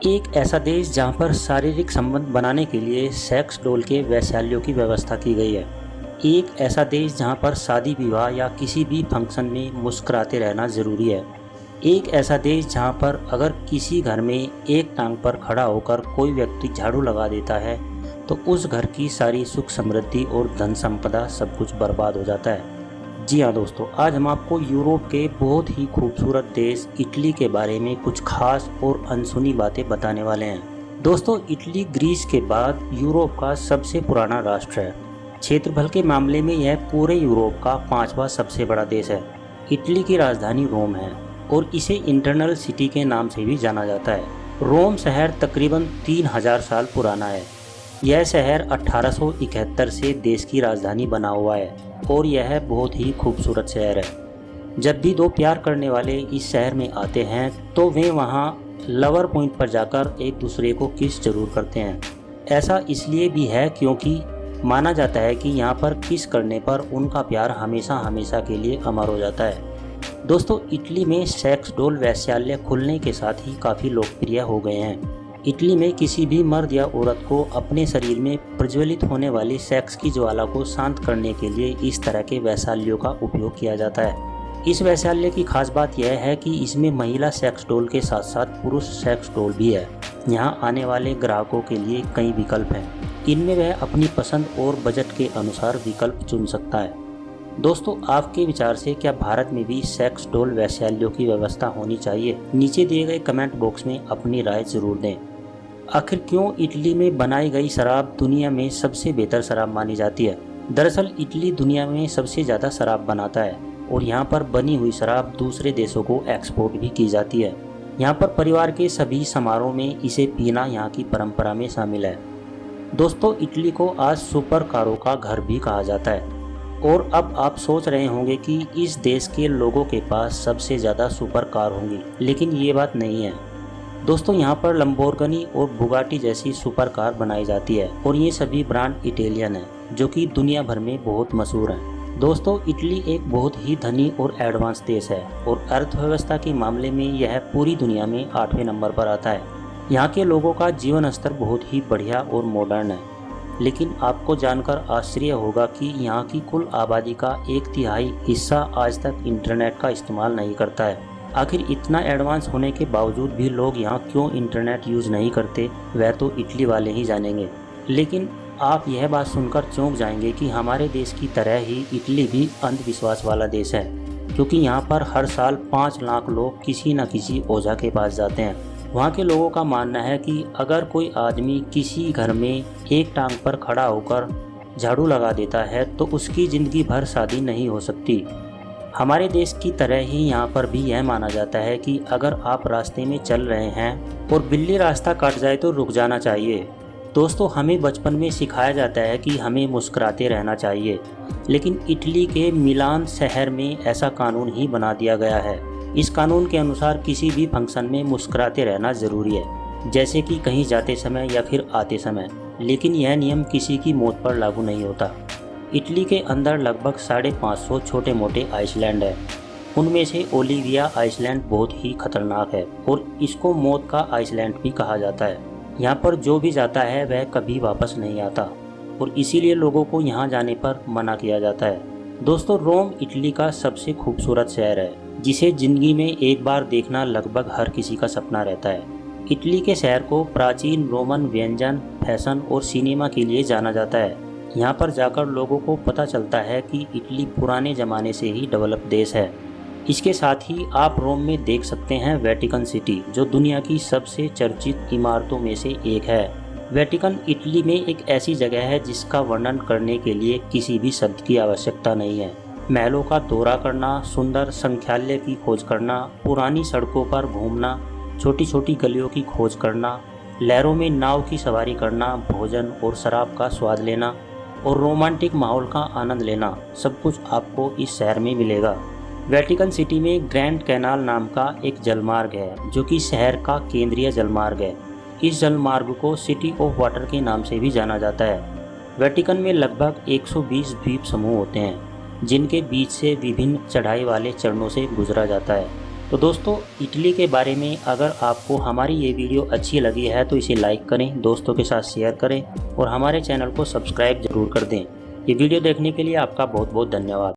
एक ऐसा देश जहां पर शारीरिक संबंध बनाने के लिए सेक्स डॉल के वैश्याल्यों की व्यवस्था की गई है। एक ऐसा देश जहां पर शादी विवाह या किसी भी फंक्शन में मुस्कुराते रहना ज़रूरी है। एक ऐसा देश जहां पर अगर किसी घर में एक टांग पर खड़ा होकर कोई व्यक्ति झाड़ू लगा देता है तो उस घर की सारी सुख समृद्धि और धन संपदा सब कुछ बर्बाद हो जाता है। जी हाँ दोस्तों, आज हम आपको यूरोप के बहुत ही खूबसूरत देश इटली के बारे में कुछ खास और अनसुनी बातें बताने वाले हैं। दोस्तों, इटली ग्रीस के बाद यूरोप का सबसे पुराना राष्ट्र है। क्षेत्रफल के मामले में यह पूरे यूरोप का 5वां सबसे बड़ा देश है। इटली की राजधानी रोम है और इसे इंटरनल सिटी के नाम से भी जाना जाता है। रोम शहर तकरीबन 3000 साल पुराना है। यह शहर 1871 से देश की राजधानी बना हुआ है और यह बहुत ही खूबसूरत शहर है। जब भी दो प्यार करने वाले इस शहर में आते हैं तो वे वहां लवर पॉइंट पर जाकर एक दूसरे को किस जरूर करते हैं। ऐसा इसलिए भी है क्योंकि माना जाता है कि यहाँ पर किस करने पर उनका प्यार हमेशा हमेशा के लिए अमर हो जाता है। दोस्तों, इटली में सेक्स डॉल वैश्यालय खुलने के साथ ही काफ़ी लोकप्रिय हो गए हैं। इटली में किसी भी मर्द या औरत को अपने शरीर में प्रज्वलित होने वाली सेक्स की ज्वाला को शांत करने के लिए इस तरह के वैश्यालयों का उपयोग किया जाता है। इस वैश्यालय की खास बात यह है कि इसमें महिला सेक्स डॉल के साथ साथ पुरुष सेक्स डॉल भी है। यहाँ आने वाले ग्राहकों के लिए कई विकल्प हैं। इनमें वह अपनी पसंद और बजट के अनुसार विकल्प चुन सकता है। दोस्तों, आपके विचार से क्या भारत में भी सेक्स डॉल वैश्यालयों की व्यवस्था होनी चाहिए? नीचे दिए गए कमेंट बॉक्स में अपनी राय जरूर दें। आखिर क्यों इटली में बनाई गई शराब दुनिया में सबसे बेहतर शराब मानी जाती है? दरअसल इटली दुनिया में सबसे ज़्यादा शराब बनाता है और यहाँ पर बनी हुई शराब दूसरे देशों को एक्सपोर्ट भी की जाती है। यहाँ पर परिवार के सभी समारोह में इसे पीना यहाँ की परंपरा में शामिल है। दोस्तों, इटली को आज सुपर कारों का घर भी कहा जाता है और अब आप सोच रहे होंगे कि इस देश के लोगों के पास सबसे ज़्यादा सुपर कार होंगी, लेकिन ये बात नहीं है। दोस्तों, यहाँ पर लंबोर्गिनी और बुगाटी जैसी सुपर कार बनाई जाती है और ये सभी ब्रांड इटालियन हैं जो कि दुनिया भर में बहुत मशहूर हैं। दोस्तों, इटली एक बहुत ही धनी और एडवांस देश है और अर्थव्यवस्था के मामले में यह पूरी दुनिया में 8वें नंबर पर आता है। यहाँ के लोगों का जीवन स्तर बहुत ही बढ़िया और मॉडर्न है, लेकिन आपको जानकर आश्चर्य होगा कि यहाँ की कुल आबादी का 1/3 हिस्सा आज तक इंटरनेट का इस्तेमाल नहीं करता है। आखिर इतना एडवांस होने के बावजूद भी लोग यहाँ क्यों इंटरनेट यूज़ नहीं करते, वह तो इटली वाले ही जानेंगे। लेकिन आप यह बात सुनकर चौंक जाएंगे कि हमारे देश की तरह ही इटली भी अंधविश्वास वाला देश है, क्योंकि यहाँ पर हर साल 5 लाख लोग किसी न किसी ओझा के पास जाते हैं। वहाँ के लोगों का मानना है कि अगर कोई आदमी किसी घर में एक टांग पर खड़ा होकर झाड़ू लगा देता है तो उसकी ज़िंदगी भर शादी नहीं हो सकती। हमारे देश की तरह ही यहाँ पर भी यह माना जाता है कि अगर आप रास्ते में चल रहे हैं और बिल्ली रास्ता काट जाए तो रुक जाना चाहिए। दोस्तों, हमें बचपन में सिखाया जाता है कि हमें मुस्कुराते रहना चाहिए, लेकिन इटली के मिलान शहर में ऐसा कानून ही बना दिया गया है। इस कानून के अनुसार किसी भी फंक्शन में मुस्कुराते रहना ज़रूरी है, जैसे कि कहीं जाते समय या फिर आते समय, लेकिन यह नियम किसी की मौत पर लागू नहीं होता। इटली के अंदर लगभग 550 छोटे मोटे आइसलैंड हैं। उनमें से ओलिविया आइसलैंड बहुत ही खतरनाक है और इसको मौत का आइसलैंड भी कहा जाता है। यहाँ पर जो भी जाता है वह कभी वापस नहीं आता और इसीलिए लोगों को यहाँ जाने पर मना किया जाता है। दोस्तों, रोम इटली का सबसे खूबसूरत शहर है जिसे ज़िंदगी में एक बार देखना लगभग हर किसी का सपना रहता है। इटली के शहर को प्राचीन रोमन व्यंजन, फैशन और सिनेमा के लिए जाना जाता है। यहाँ पर जाकर लोगों को पता चलता है कि इटली पुराने ज़माने से ही डेवलप देश है। इसके साथ ही आप रोम में देख सकते हैं वेटिकन सिटी, जो दुनिया की सबसे चर्चित इमारतों में से एक है। वेटिकन इटली में एक ऐसी जगह है जिसका वर्णन करने के लिए किसी भी शब्द की आवश्यकता नहीं है। महलों का दौरा करना, सुंदर संग्रहालय की खोज करना, पुरानी सड़कों पर घूमना, छोटी छोटी गलियों की खोज करना, लहरों में नाव की सवारी करना, भोजन और शराब का स्वाद लेना और रोमांटिक माहौल का आनंद लेना, सब कुछ आपको इस शहर में मिलेगा। वेटिकन सिटी में ग्रैंड कैनाल नाम का एक जलमार्ग है जो कि शहर का केंद्रीय जलमार्ग है। इस जलमार्ग को सिटी ऑफ वाटर के नाम से भी जाना जाता है। वेटिकन में लगभग 120 द्वीप समूह होते हैं जिनके बीच से विभिन्न चढ़ाई वाले चरणों से गुजरा जाता है। तो दोस्तों, इटली के बारे में अगर आपको हमारी ये वीडियो अच्छी लगी है तो इसे लाइक करें, दोस्तों के साथ शेयर करें और हमारे चैनल को सब्सक्राइब ज़रूर कर दें। ये वीडियो देखने के लिए आपका बहुत बहुत धन्यवाद।